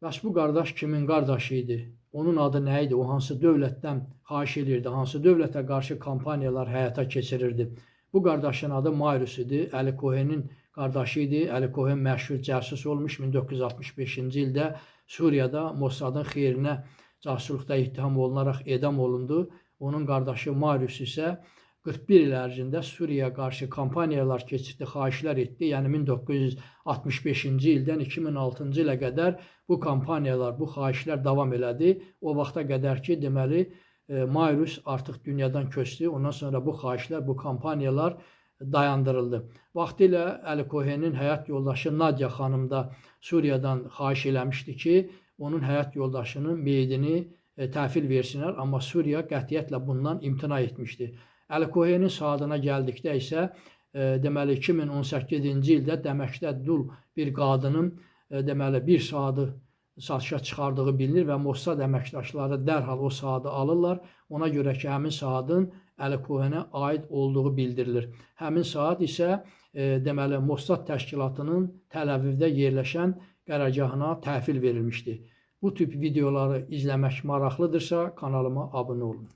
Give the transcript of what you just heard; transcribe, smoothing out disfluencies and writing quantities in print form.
Bəs bu qardaş kimin qardaşı idi? Onun adı nə idi? O hansı dövlətdən xahiş edirdi? Hansı dövlətə qarşı kampaniyalar həyata keçirirdi? Bu qardaşın adı Mayrus idi. Əli Cohenin qardaşı idi. Əli Cohen məşhur casus olmuş. 1965-ci ildə Suriyada Mossadın xeyrinə casusluqda ittiham olunaraq edam olundu. Onun qardaşı Mayrus isə 41 il ərzində Suriyaya qarşı kampaniyalar keçirdi, xahişlər etdi. Yəni 1965-ci ildən 2006-cı ilə qədər bu kampaniyalar, bu xahişlər davam elədi. O vaxta qədər ki, deməli, Mayrus artıq dünyadan köçdü. Ondan sonra bu xahişlər, bu kampaniyalar dayandırıldı. Vaxtilə Əli Cohenin həyat yoldaşı Nadia xanım da Suriyadan xahiş eləmişdi ki, onun həyat yoldaşının meyidini təhvil versinlər, amma Suriya qətiyyətlə bundan imtina etmişdi. Əli Cohenin saatına gəldikdə isə deməli 2018-ci ildə Dəməşqdə dul bir qadının deməli bir saatı satışa çıxardığı bilinir və Mossad əməkdaşları dərhal o saatı alırlar. Ona görə ki, həmin saatın Əli Cohenə aid olduğu bildirilir. Həmin saat isə deməli Mossad təşkilatının Təl-Əvivdə yerləşən qərargahına təhvil verilmişdi. Bu tip videoları izləmək maraqlıdırsa kanalıma abunə olun.